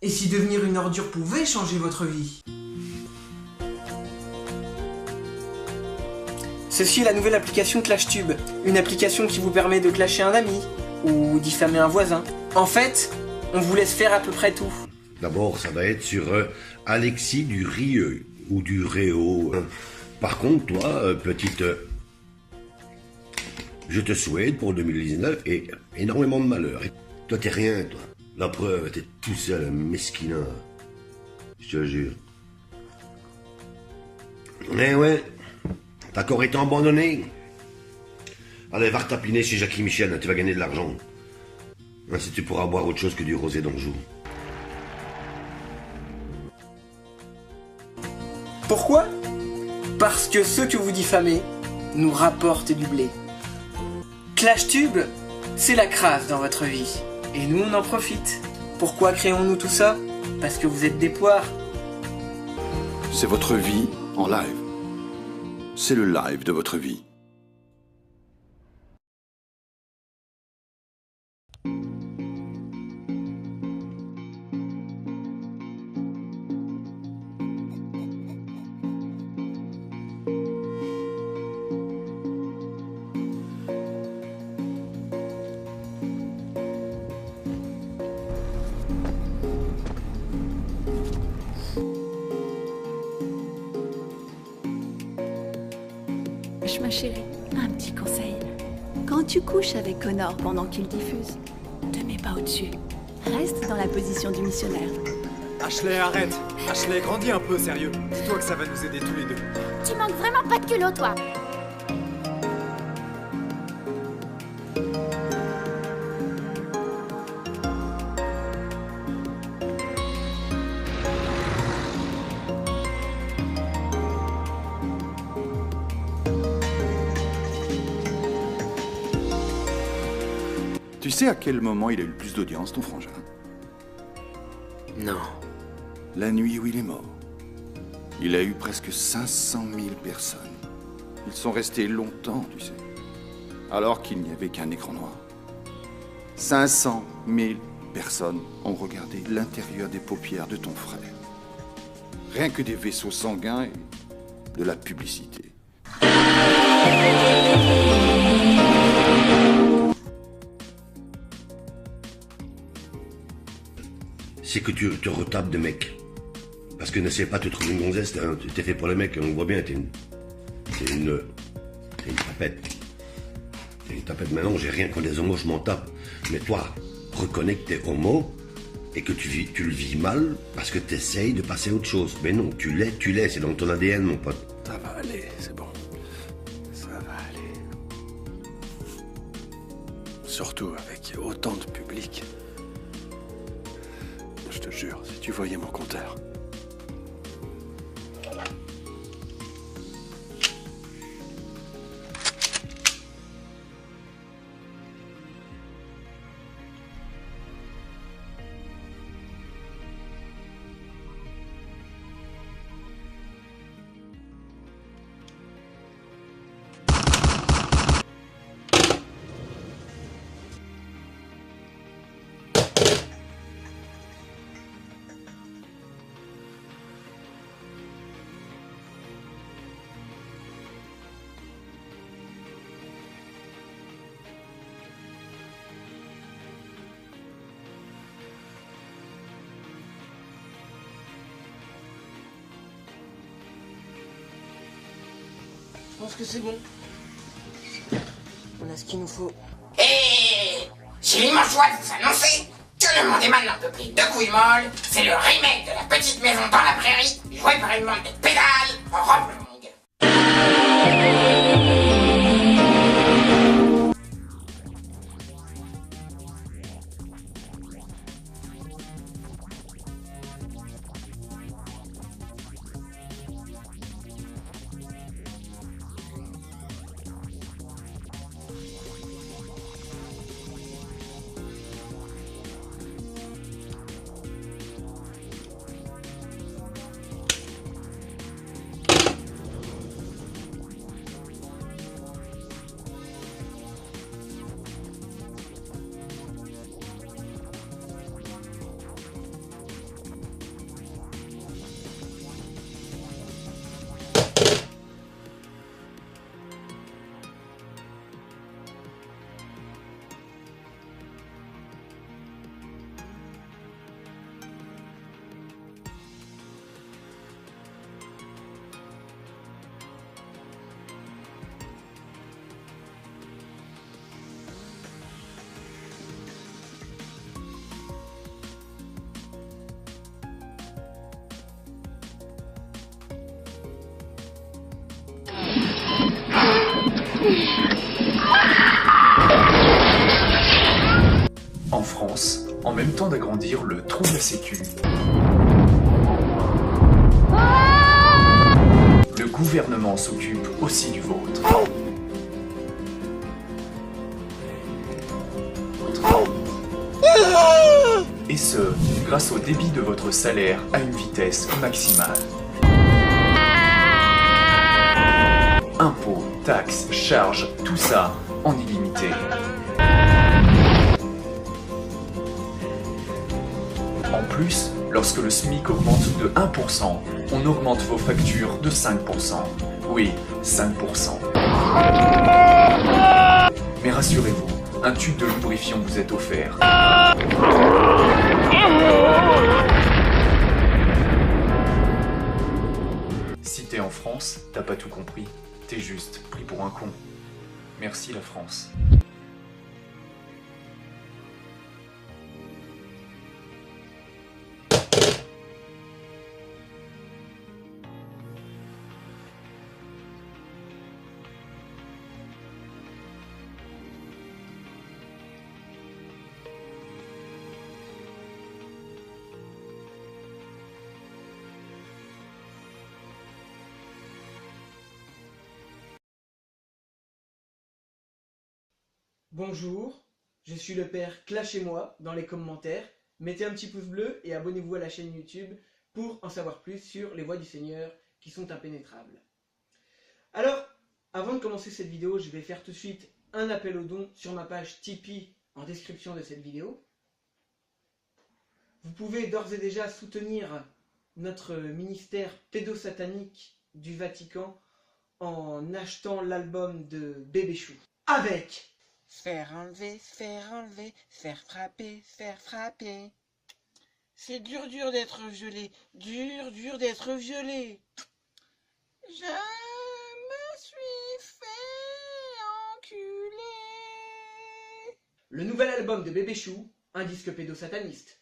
Et si devenir une ordure pouvait changer votre vie? Ceci est la nouvelle application ClashTube, une application qui vous permet de clasher un ami, ou diffamer un voisin. En fait, on vous laisse faire à peu près tout. D'abord, ça va être sur Alexis du Rieux, ou du Réau. Par contre, toi, petite... je te souhaite pour 2019 et énormément de malheur. Et toi, t'es rien, toi. La preuve, t'es tout seul, mesquinard. Je te jure. Mais ouais, t'as encore été abandonné. Allez, va retapiner chez Jackie Michel, tu vas gagner de l'argent. Ainsi, tu pourras boire autre chose que du rosé d'Anjou. Pourquoi? Parce que ceux que vous diffamez nous rapportent du blé. ClashTube, c'est la crasse dans votre vie. Et nous, on en profite. Pourquoi créons-nous tout ça? Parce que vous êtes des poires. C'est votre vie en live. C'est le live de votre vie. Ma chérie, un petit conseil. Quand tu couches avec Connor pendant qu'il diffuse, te mets pas au-dessus. Reste dans la position du missionnaire. Ashley, arrête. Ashley, grandis un peu, sérieux. Dis-toi que ça va nous aider tous les deux. Tu manques vraiment pas de culot, toi. Tu sais à quel moment il a eu le plus d'audience, ton frangin? Non. La nuit où il est mort. Il a eu presque 500 000 personnes. Ils sont restés longtemps, tu sais. Alors qu'il n'y avait qu'un écran noir. 500 000 personnes ont regardé l'intérieur des paupières de ton frère. Rien que des vaisseaux sanguins et de la publicité. C'est que tu te retapes de mecs. Parce que n'essaie pas de te trouver une gonzesse, t'es fait pour les mecs, on voit bien, t'es une tapette. T'es une tapette. Maintenant, j'ai rien contre les homos, je m'en tape. Mais toi, reconnais que t'es homo et que tu le vis mal parce que t'essayes de passer à autre chose. Mais non, tu l'es, c'est dans ton ADN, mon pote. Ça va aller, c'est bon. Ça va aller. Surtout avec autant de public. Je te jure, si tu voyais mon compteur. Je pense que c'est bon. On a ce qu'il nous faut. Et j'ai l'immense joie de vous annoncer que le monde est maintenant peuplé de couilles molles. C'est le remake de La Petite Maison dans la Prairie, joué par une bande de pédales en robe longue. En France, en même temps d'agrandir le trou de la sécu, le gouvernement s'occupe aussi du vôtre. Et ce, grâce au débit de votre salaire à une vitesse maximale. Impôts, taxes, charges, tout ça en illimité. En plus, lorsque le SMIC augmente de 1%, on augmente vos factures de 5%. Oui, 5%. Mais rassurez-vous, un tube de lubrifiant vous est offert. Si t'es en France, t'as pas tout compris. T'es juste pris pour un con. Merci la France. Bonjour, je suis le père Clashez-moi dans les commentaires. Mettez un petit pouce bleu et abonnez-vous à la chaîne YouTube pour en savoir plus sur les voies du Seigneur qui sont impénétrables. Alors, avant de commencer cette vidéo, je vais faire tout de suite un appel aux dons sur ma page Tipeee en description de cette vidéo. Vous pouvez d'ores et déjà soutenir notre ministère pédosatanique du Vatican en achetant l'album de Bébé Chou. Avec Se faire enlever, se faire frapper. C'est dur d'être violé, dur d'être violé. Je me suis fait enculer. le nouvel album de Bébé Chou, un disque pédosataniste.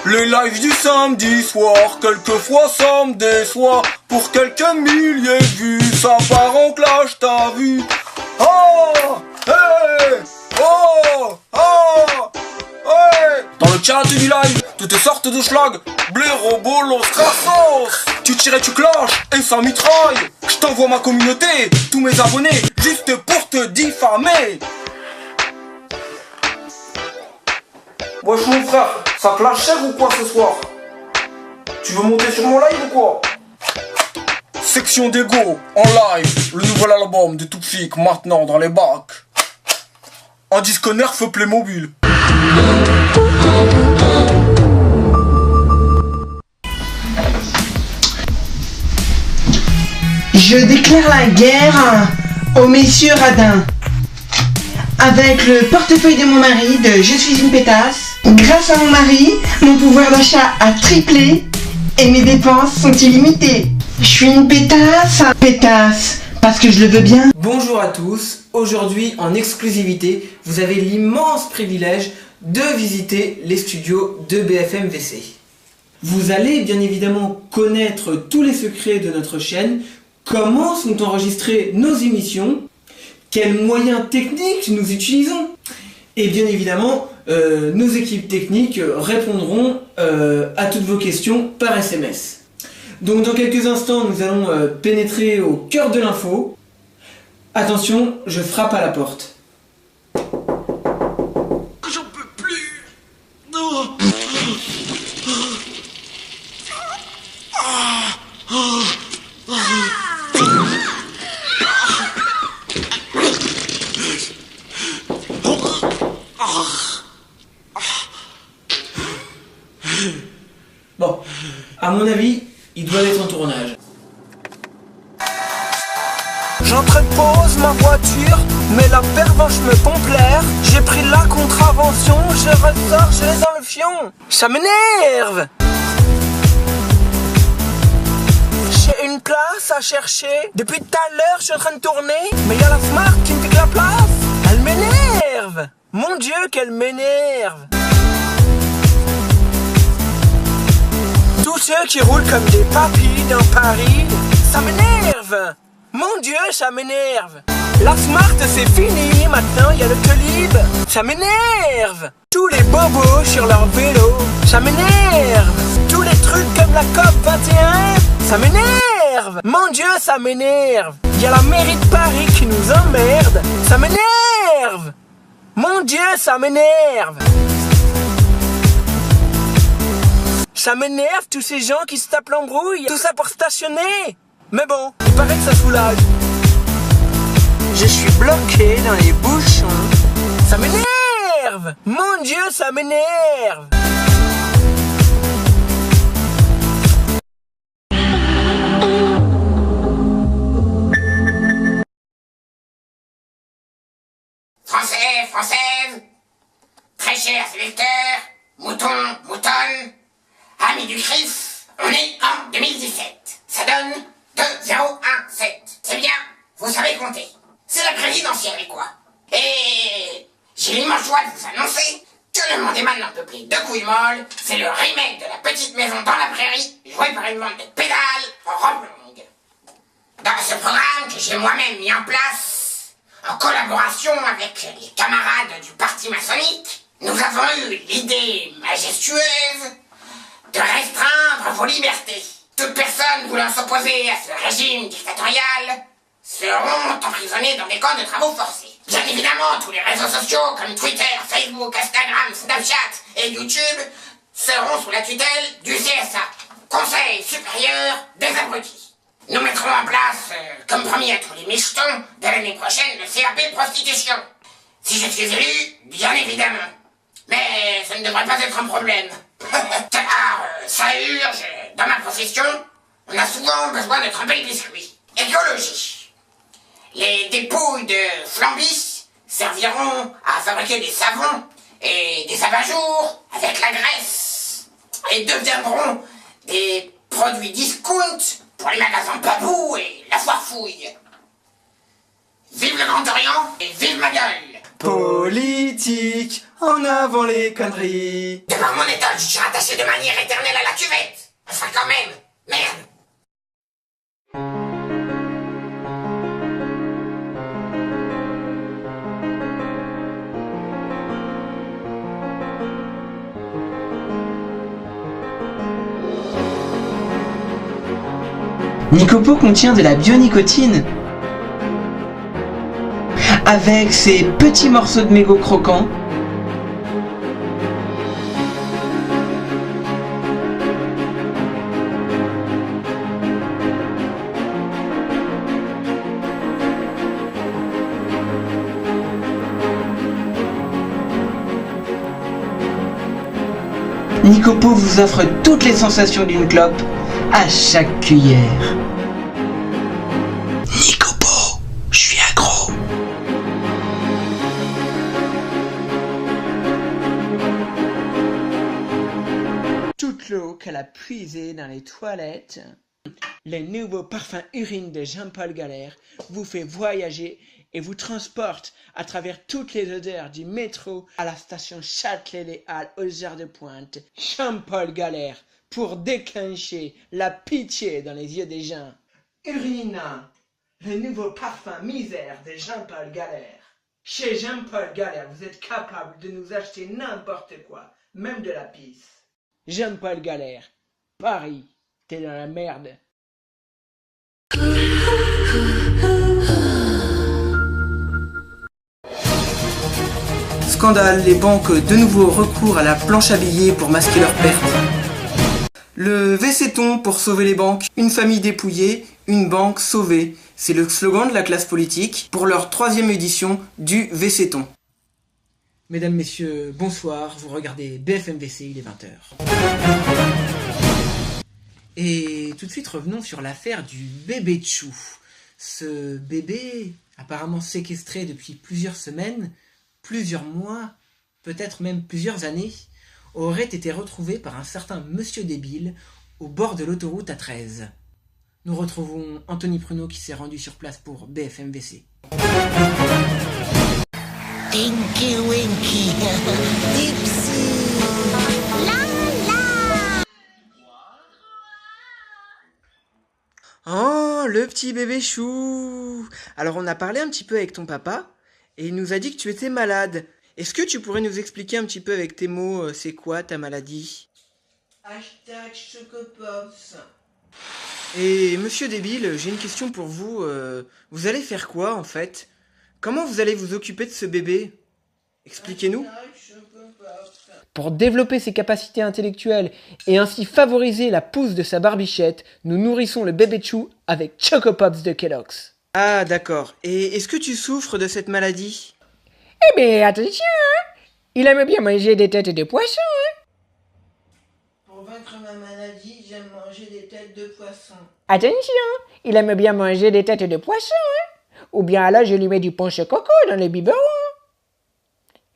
Les lives du samedi soir, quelquefois ça me déçoit. Pour quelques milliers de vues, ça part en clash, t'as vu. Oh, hey, oh, oh, hey. Dans le chat du live, toutes sortes de schlag, blaireau, bolos, crassos. Tu tires et tu clashes, et ça mitraille. Je t'envoie ma communauté, tous mes abonnés, juste pour te diffamer. Wesh mon frère, ça clash cher ou quoi ce soir? Tu veux monter sur mon live ou quoi? Section d'ego, en live, le nouvel album de Toufik maintenant dans les bacs. Un disque Nerf Playmobil. Je déclare la guerre aux messieurs radins. Avec le portefeuille de mon mari de Je suis une pétasse, grâce à mon mari, mon pouvoir d'achat a triplé et mes dépenses sont illimitées. Je suis une pétasse, parce que je le veux bien. Bonjour à tous, aujourd'hui en exclusivité, vous avez l'immense privilège de visiter les studios de BFM VC. Vous allez bien évidemment connaître tous les secrets de notre chaîne, comment sont enregistrées nos émissions, quels moyens techniques nous utilisons. Et bien évidemment, nos équipes techniques répondront à toutes vos questions par SMS. Donc dans quelques instants, nous allons pénétrer au cœur de l'info. Attention, je frappe à la porte. J'en peux plus. Non. Bon, à mon avis, il doit être en tournage. Je J'entrepose ma voiture, mais la pervenche me pompe l'air. J'ai pris la contravention, je ressors, je l'ai dans le fion. Ça m'énerve. J'ai une place à chercher. Depuis tout à l'heure, je suis en train de tourner, mais y a la Smart qui me pique la place. Elle m'énerve. Mon Dieu, qu'elle m'énerve. Tous ceux qui roulent comme des papis dans Paris, ça m'énerve. Mon Dieu, ça m'énerve. La Smart, c'est fini. Maintenant, il y a le Colib. Ça m'énerve. Tous les bobos sur leur vélo, ça m'énerve. Tous les trucs comme la COP 21, ça m'énerve. Mon Dieu, ça m'énerve. Il y a la mairie de Paris qui nous emmerde. Ça m'énerve. Mon Dieu, ça m'énerve. Ça m'énerve tous ces gens qui se tapent l'embrouille. Tout ça pour stationner. Mais bon, il paraît que ça soulage. Je suis bloqué dans les bouchons. Ça m'énerve. Mon Dieu, ça m'énerve. Français, Françaises, très chers électeurs, moutons, moutonnes, amis du Christ, on est en 2017. Ça donne 2017. C'est bien, vous savez compter. C'est la présidentielle, quoi. Et j'ai l'immense joie de vous annoncer que le monde est maintenant peuplé de couilles molles. C'est le remake de La Petite Maison dans la Prairie, joué par une bande de pédales en robe longue. Dans ce programme que j'ai moi-même mis en place, en collaboration avec les camarades du parti maçonnique, nous avons eu l'idée majestueuse de restreindre vos libertés. Toute personne voulant s'opposer à ce régime dictatorial seront emprisonnés dans des camps de travaux forcés. Bien évidemment, tous les réseaux sociaux comme Twitter, Facebook, Instagram, Snapchat et YouTube seront sous la tutelle du CSA, Conseil supérieur des abrutis. Nous mettrons en place, comme promis à tous les michetons, de l'année prochaine le CAP prostitution. Si je suis élu, bien évidemment. Mais ça ne devrait pas être un problème. Car ça urge, dans ma profession, on a souvent besoin de tremper le biscuit. Écologie. Les dépouilles de flambis serviront à fabriquer des savons et des abat-jours avec la graisse et deviendront des produits discount pour les magasins Babou et la foire fouille. Vive le Grand Orient et vive ma gueule. Politique, en avant les conneries. De par mon étole, je suis attaché de manière éternelle à la cuvette. Enfin quand même, merde. Nicopo contient de la bionicotine. Avec ses petits morceaux de mégots croquants. Nicopo vous offre toutes les sensations d'une clope à chaque cuillère. Nicopo, je suis accro. Toute l'eau qu'elle a puisée dans les toilettes, le nouveau parfum urine de Jean-Paul Galère vous fait voyager et vous transporte à travers toutes les odeurs du métro à la station Châtelet-Les Halles aux heures de pointe. Jean-Paul Galère pour déclencher la pitié dans les yeux des gens. Urina, le nouveau parfum misère de Jean-Paul Galère. Chez Jean-Paul Galère, vous êtes capable de nous acheter n'importe quoi, même de la pisse. Jean-Paul Galère, Paris, t'es dans la merde. Scandale, les banques de nouveau recours à la planche à billets pour masquer leurs pertes. Le VC-ton pour sauver les banques. Une famille dépouillée, une banque sauvée. C'est le slogan de la classe politique pour leur 3e édition du VC-ton. Mesdames, messieurs, bonsoir. Vous regardez BFM VC, il est 20h. Et tout de suite, revenons sur l'affaire du bébé Tchou. Ce bébé, apparemment séquestré depuis plusieurs semaines, plusieurs mois, peut-être même plusieurs années, aurait été retrouvé par un certain monsieur débile au bord de l'autoroute A13. Nous retrouvons Anthony Pruneau qui s'est rendu sur place pour BFM-VC. Tinky Winky, Dipsy, la la. Oh, le petit bébé chou! Alors on a parlé un petit peu avec ton papa, et il nous a dit que tu étais malade. Est-ce que tu pourrais nous expliquer un petit peu avec tes mots, c'est quoi ta maladie? Hashtag Chocopops. Et monsieur débile, j'ai une question pour vous. Vous allez faire quoi en fait? Comment vous allez vous occuper de ce bébé? Expliquez-nous. Pour développer ses capacités intellectuelles et ainsi favoriser la pousse de sa barbichette, nous nourrissons le bébé chou avec Chocopops de Kellogg's. Ah d'accord. Et est-ce que tu souffres de cette maladie? Eh bien attention, hein, il aime bien manger des têtes de poisson. Hein. Pour vaincre ma maladie, j'aime manger des têtes de poisson. Attention, il aime bien manger des têtes de poisson. Hein. Ou bien là, je lui mets du punch coco dans le biberon.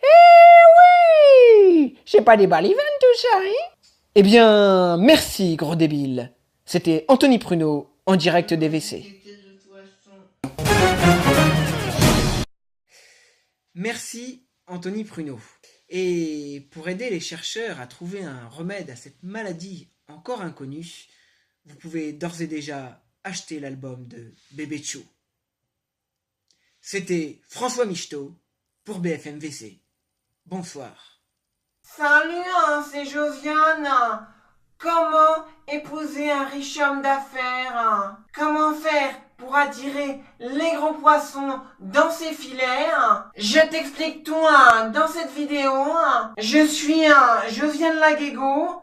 Eh oui, c'est pas des balivernes tout ça, hein. Eh bien, merci gros débile. C'était Anthony Pruneau en direct des WC. Merci Anthony Pruneau. Et pour aider les chercheurs à trouver un remède à cette maladie encore inconnue, vous pouvez d'ores et déjà acheter l'album de Bébé Chou. C'était François Michetot pour BFM-VC. Bonsoir. Salut, c'est Josiane. Comment épouser un riche homme d'affaires? Comment faire pour attirer les gros poissons dans ses filets? Je t'explique tout dans cette vidéo. Je suis Josiane Laguego.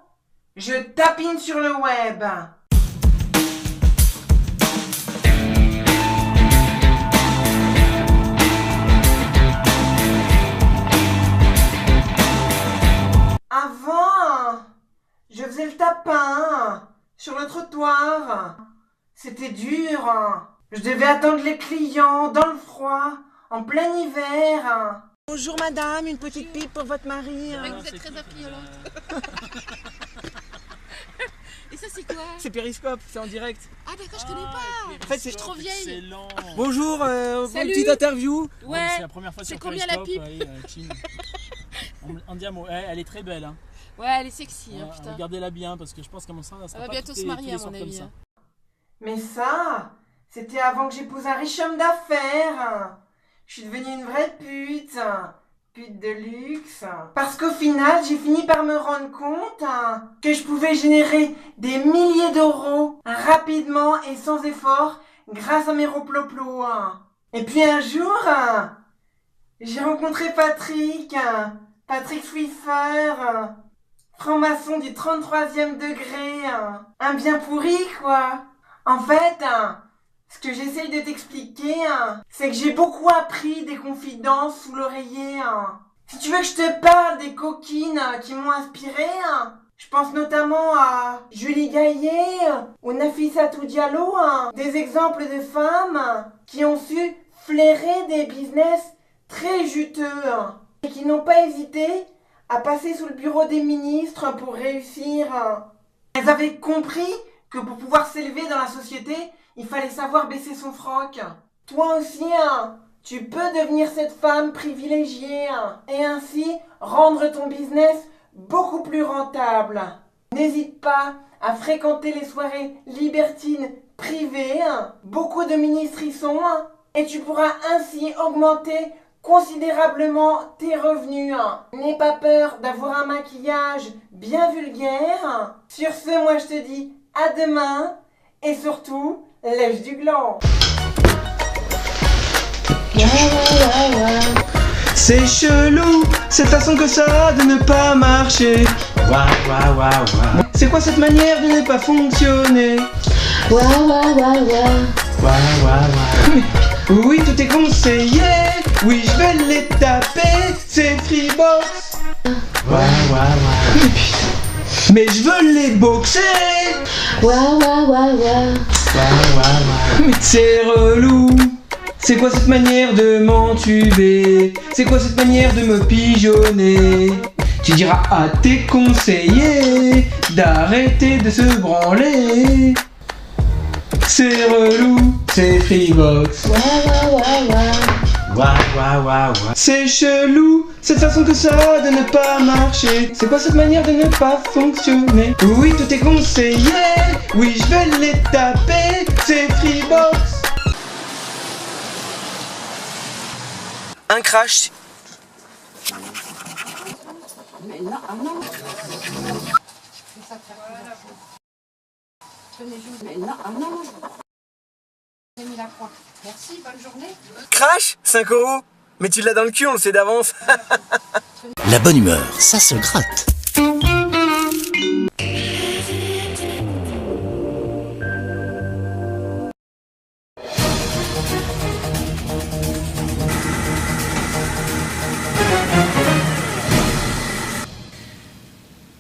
Je tapine sur le web. Avant, je faisais le tapin sur le trottoir. C'était dur. Je devais attendre les clients dans le froid, en plein hiver. Bonjour madame, une petite pipe pour votre mari. C'est vrai que vous êtes très affriolante. Et ça c'est quoi? C'est Périscope, c'est en direct. Ah d'accord, je connais pas. En fait, Je suis trop vieille. Excellent. Bonjour, Salut. petite interview. Ouais. C'est la première fois C'est sur combien la Periscope, pipe? En diamant. Elle est très belle. Hein. Ouais, elle est sexy, putain. Regardez-la bien parce que je pense qu'à mon sens, elle Elle sera va pas bientôt tous se les- marier tous à les mon soirs comme avis. ça. Mais ça, c'était avant que j'épouse un riche homme d'affaires. Je suis devenue une vraie pute. Pute de luxe. Parce qu'au final, j'ai fini par me rendre compte que je pouvais générer des milliers d'euros rapidement et sans effort grâce à mes roploplos. Et puis un jour, j'ai rencontré Patrick. Patrick Swiffer. Franc-maçon du 33e degré. Un bien pourri, quoi. En fait, ce que j'essaye de t'expliquer, c'est que j'ai beaucoup appris des confidences sous l'oreiller. Si tu veux que je te parle des coquines qui m'ont inspiré, je pense notamment à Julie Gaillet ou Nafissatou Diallo, des exemples de femmes qui ont su flairer des business très juteux et qui n'ont pas hésité à passer sous le bureau des ministres pour réussir. Elles avaient compris que pour pouvoir s'élever dans la société, il fallait savoir baisser son froc. Toi aussi, tu peux devenir cette femme privilégiée et ainsi rendre ton business beaucoup plus rentable. N'hésite pas à fréquenter les soirées libertines privées. Beaucoup de ministres y sont et tu pourras ainsi augmenter considérablement tes revenus. N'aie pas peur d'avoir un maquillage bien vulgaire. Sur ce, moi je te dis à demain et surtout, lèche du gland. C'est chelou, cette façon que ça a de ne pas marcher. C'est quoi cette manière de ne pas fonctionner? Oui, tout est conseillé. Oui, je vais les taper. C'est Freebox. Mais je veux les boxer. Mais c'est relou. C'est quoi cette manière de m'entuber? C'est quoi cette manière de me pigeonner? Tu diras à tes conseillers d'arrêter de se branler. C'est relou, c'est Freebox. C'est chelou, cette façon que ça de ne pas marcher. C'est quoi cette manière de ne pas fonctionner? Oui, tout est conseillé, oui, je vais les taper. C'est Freebox. Un crash. Mais là, ah non. Mais là, ah non. J'ai mis la croix. Merci, bonne journée. Crash 5 €. Mais tu l'as dans le cul, on le sait d'avance. La bonne humeur, ça se gratte.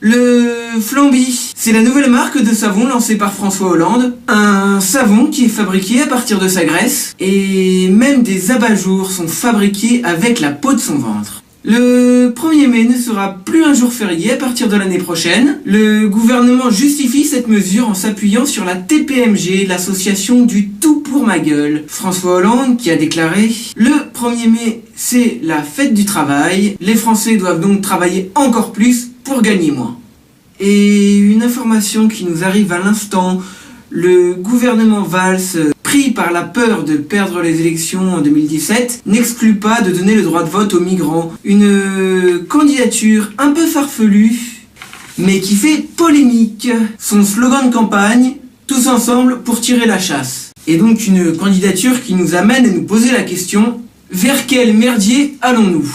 Le Flamby, c'est la nouvelle marque de savon lancée par François Hollande. Un savon qui est fabriqué à partir de sa graisse. Et même des abat-jours sont fabriqués avec la peau de son ventre. Le 1er mai ne sera plus un jour férié à partir de l'année prochaine. Le gouvernement justifie cette mesure en s'appuyant sur la TPMG, l'association du Tout pour ma gueule. François Hollande qui a déclaré « Le 1er mai, c'est la fête du travail. Les Français doivent donc travailler encore plus pour gagner moins. » Et une information qui nous arrive à l'instant, le gouvernement Valls, pris par la peur de perdre les élections en 2017, n'exclut pas de donner le droit de vote aux migrants. Une candidature un peu farfelue, mais qui fait polémique. Son slogan de campagne, tous ensemble pour tirer la chasse. Et donc une candidature qui nous amène à nous poser la question, vers quel merdier allons-nous ?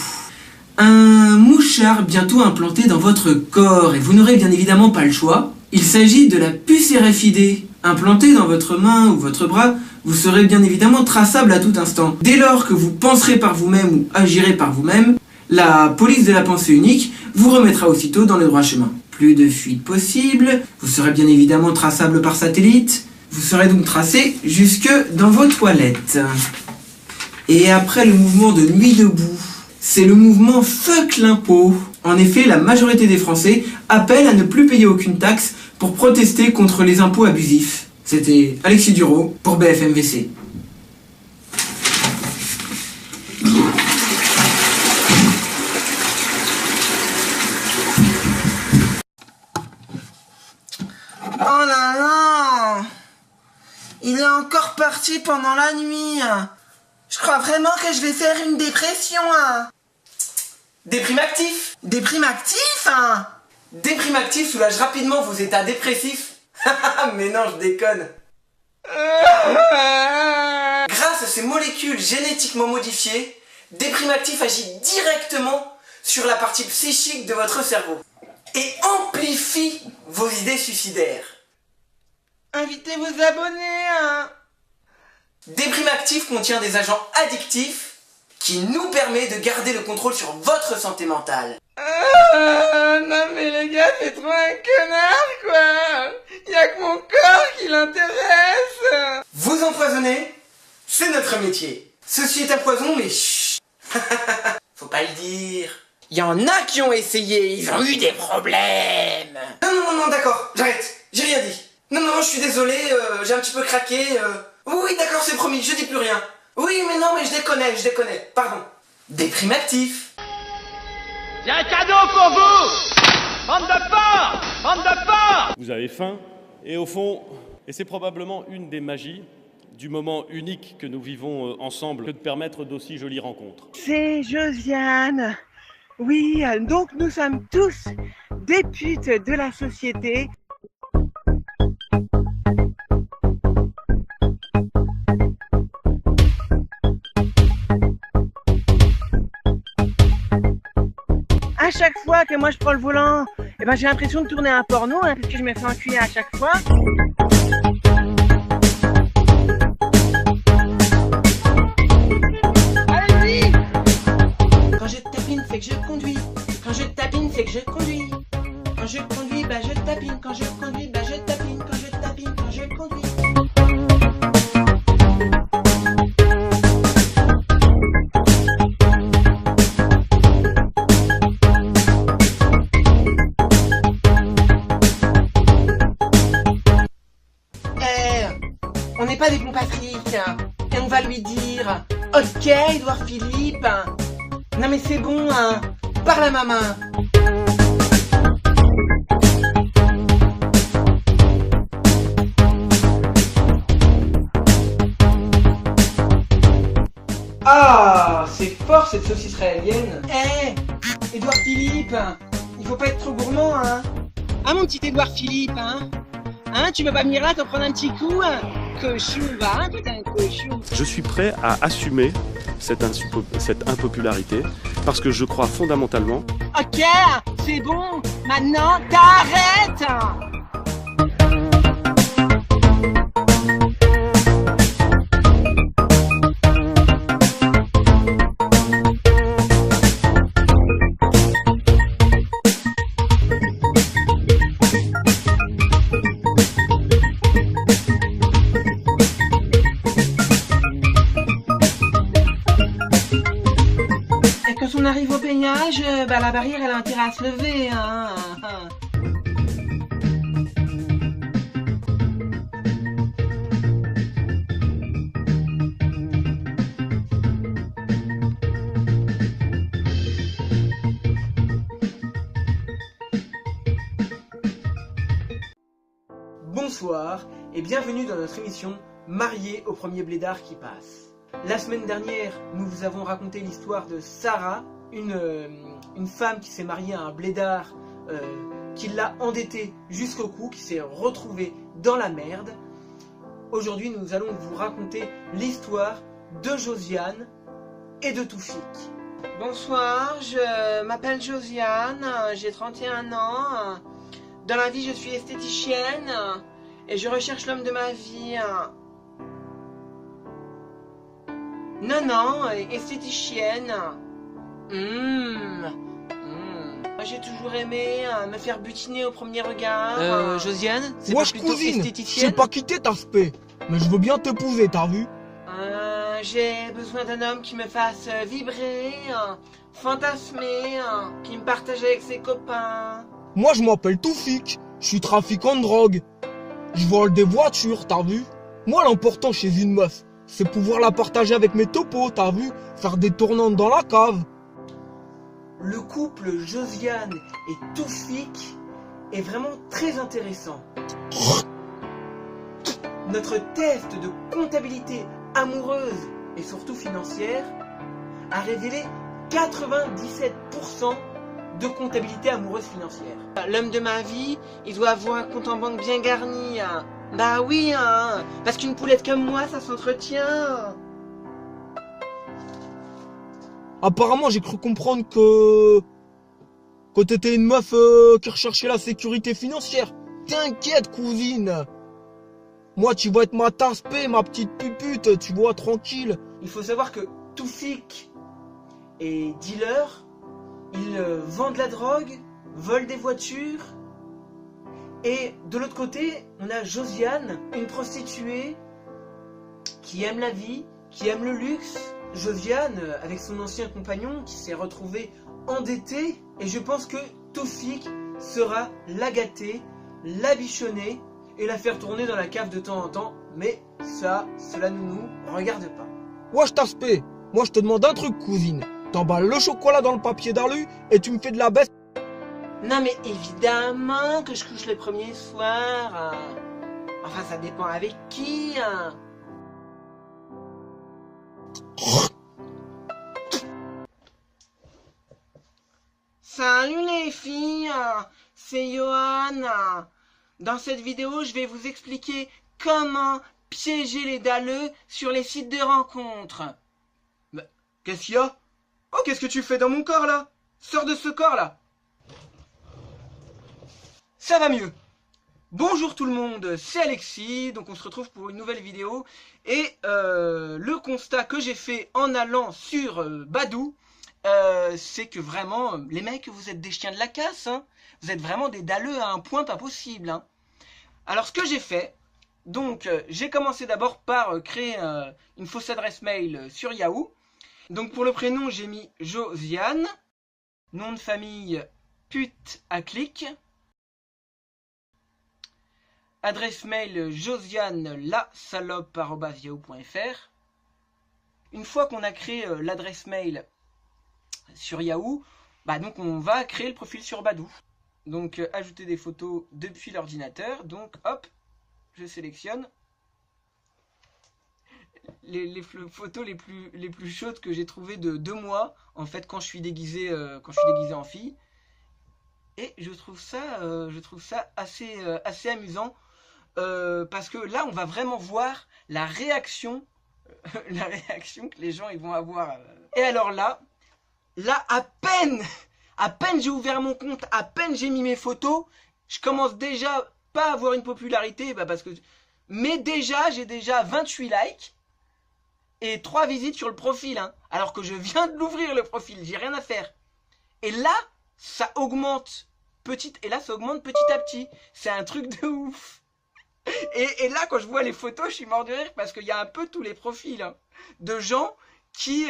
Un mouchard bientôt implanté dans votre corps, et vous n'aurez bien évidemment pas le choix. Il s'agit de la puce RFID. Implantée dans votre main ou votre bras, vous serez bien évidemment traçable à tout instant. Dès lors que vous penserez par vous-même ou agirez par vous-même, la police de la pensée unique vous remettra aussitôt dans le droit chemin. Plus de fuite possible, vous serez bien évidemment traçable par satellite, vous serez donc tracé jusque dans vos toilettes. Et après le mouvement de Nuit debout, c'est le mouvement Fuck l'impôt. En effet, la majorité des Français appellent à ne plus payer aucune taxe pour protester contre les impôts abusifs. C'était Alexis Dureau pour BFMVC. Oh là là! Il est encore parti pendant la nuit. Je crois vraiment que je vais faire une dépression. Déprime-actif. Déprime-actif? Déprime-actif soulage rapidement vos états dépressifs. Mais non, je déconne. Grâce à ces molécules génétiquement modifiées, Déprime-actif agit directement sur la partie psychique de votre cerveau et amplifie vos idées suicidaires. Invitez vos abonnés. Déprime-actif contient des agents addictifs qui nous permet de garder le contrôle sur votre santé mentale. Non mais les gars, c'est trop un connard quoi. Y'a que mon corps qui l'intéresse. Vous empoisonner, c'est notre métier. Ceci est un poison, mais chut. Faut pas le dire. Il y en a qui ont essayé, ils ont eu des problèmes. Non, d'accord, j'arrête. J'ai rien dit. Non, je suis désolé, j'ai un petit peu craqué. Oui, d'accord, c'est promis, je dis plus rien. Oui, mais non, mais je déconne, pardon. Déprime-actif. J'ai un cadeau pour vous! Bande de porcs! Bande de porcs! Vous avez faim, et au fond, et c'est probablement une des magies du moment unique que nous vivons ensemble, que de permettre d'aussi jolies rencontres. C'est Josiane. Oui, donc nous sommes tous des putes de la société. À chaque fois que moi je prends le volant, eh ben j'ai l'impression de tourner un porno, parce que je me fais enculer à chaque fois. Allez-y! Quand je tapine, c'est que je conduis. Quand je tapine, c'est que je conduis. Quand je conduis, bah je tapine. Quand je conduis, bah je tapine. Quand je tapine, quand je conduis. Patrick. Et on va lui dire, ok, Édouard Philippe. Non mais c'est bon, hein. Parle à maman. Ah, c'est fort cette sauce israélienne. Eh, Édouard Philippe, il faut pas être trop gourmand, hein. Ah mon petit Édouard Philippe, hein. Hein, tu veux pas venir là t'en prendre un petit coup, hein. Cochon, va, hein, putain, cochon. Je suis prêt à assumer cette impopularité parce que je crois fondamentalement. Ok, c'est bon, maintenant t'arrêtes. On arrive au péage, bah la barrière elle a intérêt à se lever, hein. Bonsoir et bienvenue dans notre émission Marié au premier blédard qui passe. La semaine dernière, nous vous avons raconté l'histoire de Sarah, une femme qui s'est mariée à un blédard qui l'a endettée jusqu'au cou, qui s'est retrouvée dans la merde. Aujourd'hui, nous allons vous raconter l'histoire de Josiane et de Toufik. Bonsoir, je m'appelle Josiane, j'ai 31 ans. Dans la vie, je suis esthéticienne et je recherche l'homme de ma vie. Non, esthéticienne. J'ai toujours aimé me faire butiner au premier regard. Josiane, c'est pas plutôt esthéticienne? Je sais pas qui t'es, t'as spé, mais je veux bien t'épouser, t'as vu? J'ai besoin d'un homme qui me fasse vibrer, fantasmer, qui me partage avec ses copains. Moi je m'appelle Toufik, je suis trafiquant de drogue. Je vole des voitures, t'as vu? Moi l'important chez une meuf, c'est pouvoir la partager avec mes topos, t'as vu? Faire des tournantes dans la cave. Le couple Josiane et Toufik est vraiment très intéressant. Notre test de comptabilité amoureuse et surtout financière a révélé 97% de comptabilité amoureuse financière. L'homme de ma vie, il doit avoir un compte en banque bien garni. Hein. Bah oui, hein, parce qu'une poulette comme moi, ça s'entretient. Apparemment, j'ai cru comprendre que t'étais une meuf qui recherchait la sécurité financière. T'inquiète, cousine. Moi, tu vas être ma tasse-paix, ma petite pupute, tu vois, tranquille. Il faut savoir que Toufik est dealer, il vend de la drogue, vole des voitures. Et de l'autre côté, on a Josiane, une prostituée qui aime la vie, qui aime le luxe. Josiane, avec son ancien compagnon, qui s'est retrouvé endetté. Et je pense que Toufik sera la gâter, la bichonner et la faire tourner dans la cave de temps en temps. Mais ça, cela ne nous regarde pas. Wesh t'aspect, moi je te demande un truc, cousine. T'emballes le chocolat dans le papier d'alu et tu me fais de la baisse. Non mais évidemment que je couche le premier soir. Hein. Enfin ça dépend avec qui. Hein. Salut les filles, c'est Johan. Dans cette vidéo, je vais vous expliquer comment piéger les dalleux sur les sites de rencontres. Bah, qu'est-ce qu'il y a? Oh, qu'est-ce que tu fais dans mon corps là? Sors de ce corps là. Ça va mieux. Bonjour tout le monde, c'est Alexis, donc on se retrouve pour une nouvelle vidéo. Et le constat que j'ai fait en allant sur Badoo, c'est que vraiment, les mecs, vous êtes des chiens de la casse. Hein. Vous êtes vraiment des dalleux à un point pas possible. Hein. Alors ce que j'ai fait, donc j'ai commencé d'abord par créer une fausse adresse mail sur Yahoo. Donc pour le prénom, j'ai mis Josiane, nom de famille pute à clic. Adresse mail josiane.lasalope@yahoo.fr. Une fois qu'on a créé l'adresse mail sur Yahoo, bah donc on va créer le profil sur Badoo. Donc ajouter des photos depuis l'ordinateur. Donc hop, je sélectionne les photos les plus chaudes que j'ai trouvées de moi, en fait, quand je suis déguisé en fille. Et je trouve ça assez amusant, parce que là on va vraiment voir la réaction que les gens ils vont avoir. Et alors là à peine j'ai ouvert mon compte, à peine j'ai mis mes photos, je commence déjà pas à avoir une popularité, mais j'ai déjà 28 likes et 3 visites sur le profil, hein, alors que je viens de l'ouvrir le profil, j'ai rien à faire. Et là ça augmente petit à petit, c'est un truc de ouf. Et là quand je vois les photos, je suis mort de rire, parce qu'il y a un peu tous les profils, hein, de gens qui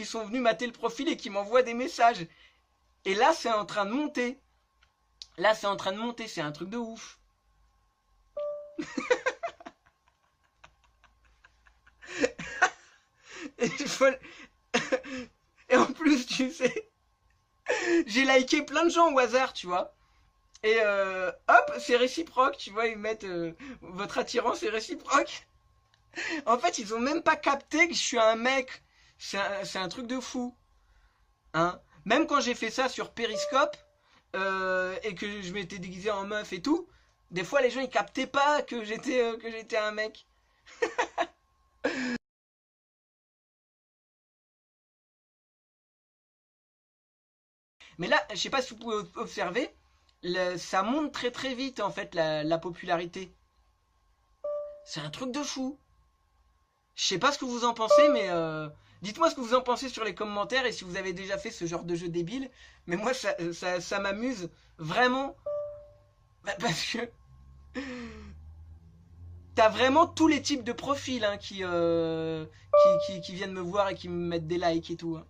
sont venus mater le profil et qui m'envoient des messages. Et là c'est en train de monter. C'est un truc de ouf. Et en plus, tu sais, j'ai liké plein de gens au hasard, tu vois. Et hop, c'est réciproque, tu vois, ils mettent votre attirance est réciproque. En fait, ils ont même pas capté que je suis un mec. C'est un truc de fou. Hein. Même quand j'ai fait ça sur Periscope, et que je m'étais déguisé en meuf et tout, des fois les gens ils captaient pas que j'étais un mec. Mais là, je sais pas si vous pouvez observer, ça monte très très vite en fait la popularité. C'est un truc de fou. Je sais pas ce que vous en pensez, mais dites-moi ce que vous en pensez sur les commentaires et si vous avez déjà fait ce genre de jeu débile. Mais moi ça m'amuse vraiment, parce que t'as vraiment tous les types de profils, hein, qui viennent me voir et qui me mettent des likes et tout, hein.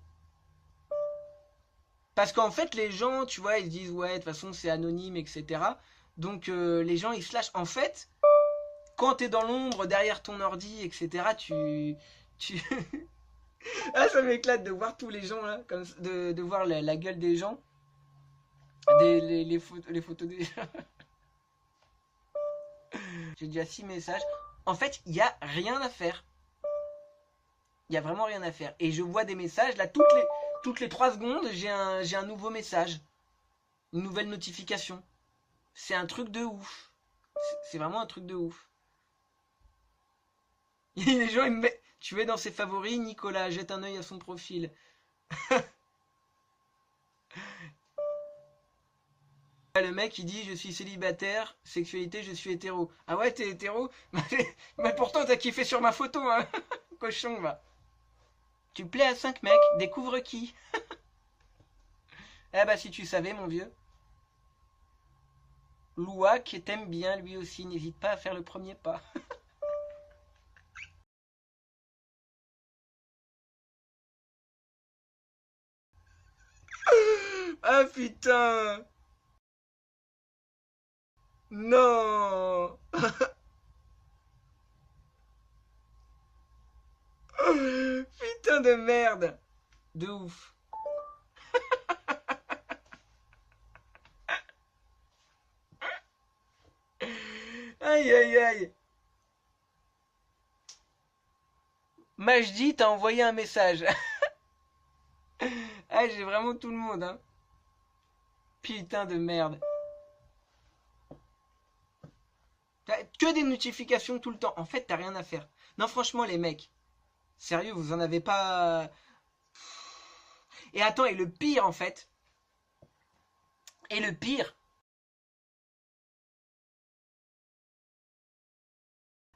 Parce qu'en fait, les gens, tu vois, ils se disent, ouais, de toute façon, c'est anonyme, etc. Donc, les gens, ils se lâchent. En fait, quand t'es dans l'ombre, derrière ton ordi, etc., ah, ça m'éclate de voir tous les gens, là, comme, de voir la gueule des gens. Les photos des gens. J'ai déjà 6 messages. En fait, il n'y a rien à faire. Il n'y a vraiment rien à faire. Et je vois des messages, là, toutes les 3 secondes, j'ai un nouveau message. Une nouvelle notification. C'est un truc de ouf. C'est vraiment un truc de ouf. Les gens, ils me mettent... Tu es dans ses favoris, Nicolas, jette un œil à son profil. Le mec, il dit, je suis célibataire, sexualité, je suis hétéro. Ah ouais, t'es hétéro? Mais pourtant, t'as kiffé sur ma photo, hein. Cochon, va. Tu plais à 5 mecs, découvre qui. Eh bah si tu savais, mon vieux. Louak t'aime bien lui aussi, n'hésite pas à faire le premier pas. Ah putain. Non. Putain de merde. De ouf. Aïe aïe aïe. Majdi t'a envoyé un message. Ah, j'ai vraiment tout le monde, hein. Putain de merde. T'as que des notifications tout le temps. En fait, t'as rien à faire. Non, franchement, les mecs. Sérieux, vous en avez pas... Et attends, et le pire, en fait... Et le pire...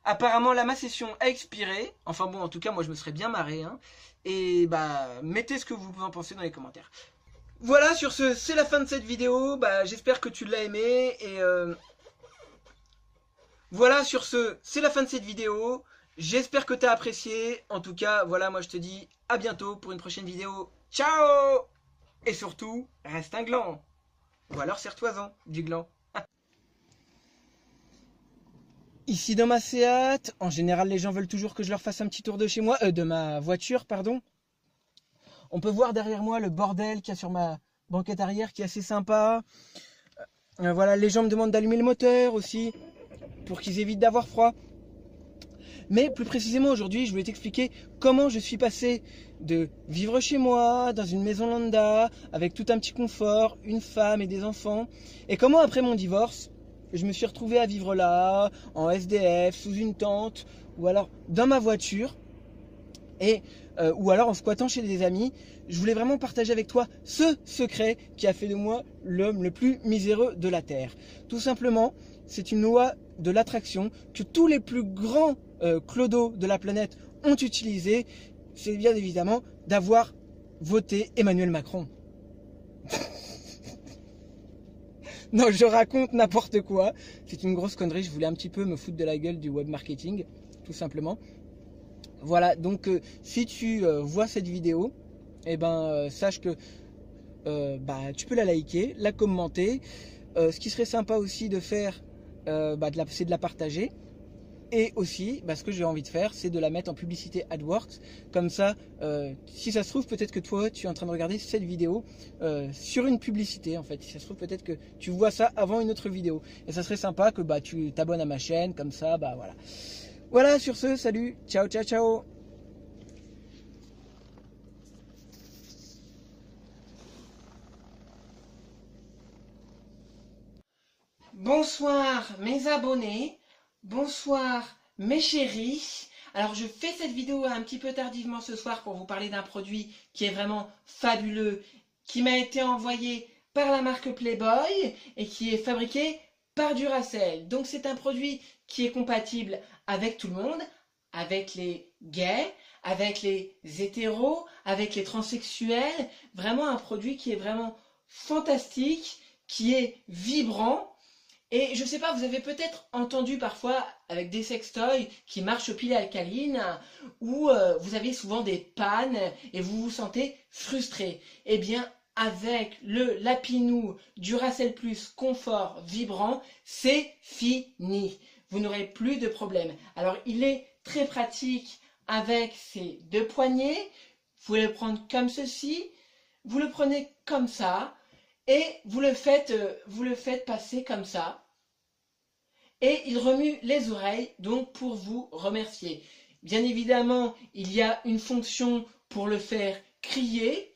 Apparemment, là, ma session a expiré. Enfin bon, en tout cas, moi, je me serais bien marré, hein. Et bah, mettez ce que vous en pensez dans les commentaires. Voilà, sur ce, c'est la fin de cette vidéo. Bah, j'espère que tu l'as aimé. Et voilà, sur ce, c'est la fin de cette vidéo. J'espère que tu as apprécié. En tout cas, voilà, moi, je te dis à bientôt pour une prochaine vidéo. Ciao! Et surtout, reste un gland. Ou alors, serre-toi-en du gland. Ici dans ma Seat, en général les gens veulent toujours que je leur fasse un petit tour de chez moi, de ma voiture, pardon. On peut voir derrière moi le bordel qu'il y a sur ma banquette arrière qui est assez sympa. Voilà, les gens me demandent d'allumer le moteur aussi, pour qu'ils évitent d'avoir froid. Mais plus précisément aujourd'hui, je voulais t'expliquer comment je suis passé de vivre chez moi, dans une maison lambda, avec tout un petit confort, une femme et des enfants, et comment après mon divorce, je me suis retrouvé à vivre là, en SDF, sous une tente, ou alors dans ma voiture, ou alors en squattant chez des amis. Je voulais vraiment partager avec toi ce secret qui a fait de moi l'homme le plus miséreux de la Terre. Tout simplement, c'est une loi de l'attraction que tous les plus grands clodos de la planète ont utilisé. C'est bien évidemment d'avoir voté Emmanuel Macron. Non, je raconte n'importe quoi. C'est une grosse connerie. Je voulais un petit peu me foutre de la gueule du web marketing, tout simplement. Voilà, donc si tu vois cette vidéo, eh ben sache que tu peux la liker, la commenter. Ce qui serait sympa aussi de faire, c'est de la partager. Et aussi, ce que j'ai envie de faire, c'est de la mettre en publicité AdWords. Comme ça, si ça se trouve, peut-être que toi, tu es en train de regarder cette vidéo sur une publicité, en fait. Si ça se trouve, peut-être que tu vois ça avant une autre vidéo. Et ça serait sympa que tu t'abonnes à ma chaîne, comme ça, voilà. Voilà, sur ce, salut, ciao, ciao, ciao. Bonsoir mes abonnés, bonsoir mes chéris. Alors je fais cette vidéo un petit peu tardivement ce soir pour vous parler d'un produit qui est vraiment fabuleux, qui m'a été envoyé par la marque Playboy et qui est fabriqué par Duracell. Donc c'est un produit qui est compatible avec tout le monde, avec les gays, avec les hétéros, avec les transsexuels. Vraiment un produit qui est vraiment fantastique, qui est vibrant. Et je sais pas, vous avez peut-être entendu parfois avec des sextoys qui marchent aux piles alcalines, où vous avez souvent des pannes et vous vous sentez frustré. Eh bien, avec le Lapinou Duracell Plus Confort Vibrant, c'est fini. Vous n'aurez plus de problème. Alors, il est très pratique avec ces deux poignées. Vous pouvez le prendre comme ceci, vous le prenez comme ça, et vous le faites passer comme ça. Et il remue les oreilles, donc pour vous remercier. Bien évidemment, il y a une fonction pour le faire crier.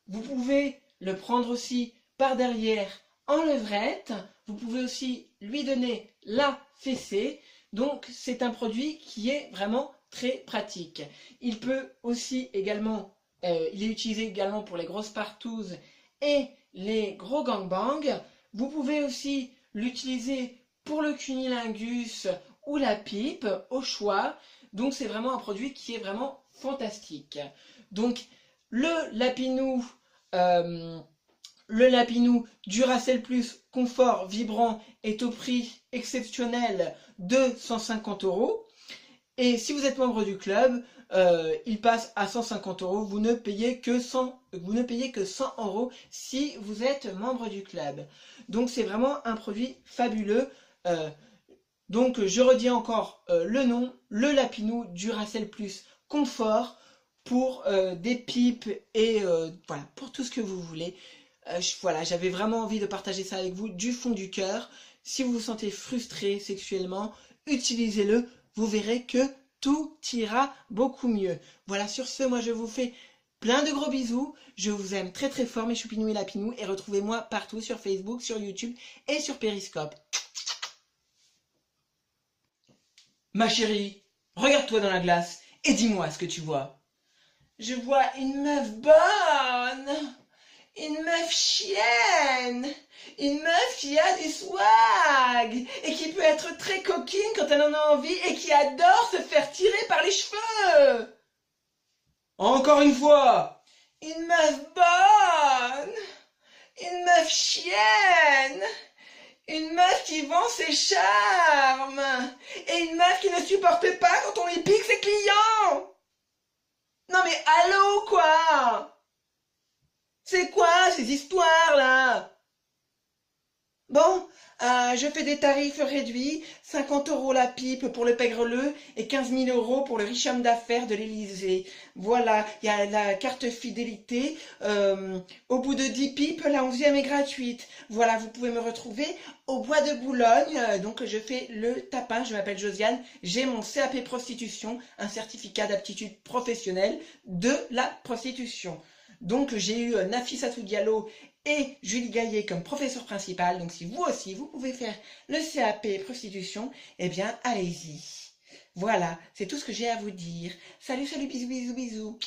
Vous pouvez le prendre aussi par derrière en levrette. Vous pouvez aussi lui donner la fessée. Donc c'est un produit qui est vraiment très pratique. Il peut aussi également, il est utilisé également pour les grosses partouzes et les gros gangbangs. Vous pouvez aussi l'utiliser pour le cunnilingus ou la pipe, au choix. Donc c'est vraiment un produit qui est vraiment fantastique. Donc le Lapinou Duracell Plus Confort Vibrant est au prix exceptionnel de 150 €. Et si vous êtes membre du club, il passe à 150 €. Vous ne payez que 100 € si vous êtes membre du club. Donc c'est vraiment un produit fabuleux. Donc je redis encore le nom, le Lapinou Duracell Plus Confort pour des pipes et voilà, pour tout ce que vous voulez. Voilà, j'avais vraiment envie de partager ça avec vous du fond du cœur. Si vous vous sentez frustré sexuellement, utilisez-le. Vous verrez que tout ira beaucoup mieux. Voilà, sur ce, moi je vous fais plein de gros bisous. Je vous aime très très fort, mes choupinous et lapinous. Et retrouvez-moi partout sur Facebook, sur YouTube et sur Periscope. Ma chérie, regarde-toi dans la glace et dis-moi ce que tu vois. Je vois une meuf bonne, une meuf chienne, une meuf qui a du swag et qui peut être très coquine quand elle en a envie et qui adore se faire tirer par les cheveux. Encore une fois, une meuf bonne, une meuf chienne, une meuf qui vend ses charmes et une meuf qui ne supporte pas quand on lui pique ses clients. Non mais allô quoi? C'est quoi ces histoires là? Bon, Je fais des tarifs réduits, 50 € la pipe pour le Pègreleu et 15 000 € pour le riche homme d'affaires de l'Élysée. Voilà, il y a la carte fidélité. Au bout de 10 pipes, la 11e est gratuite. Voilà, vous pouvez me retrouver au Bois de Boulogne. Donc je fais le tapin, je m'appelle Josiane. J'ai mon CAP prostitution, un certificat d'aptitude professionnelle de la prostitution. Donc j'ai eu Nafissatou Diallo et Julie Gaillet comme professeur principal. Donc si vous aussi, vous pouvez faire le CAP prostitution, eh bien allez-y. Voilà, c'est tout ce que j'ai à vous dire. Salut, salut, bisous, bisous, bisous.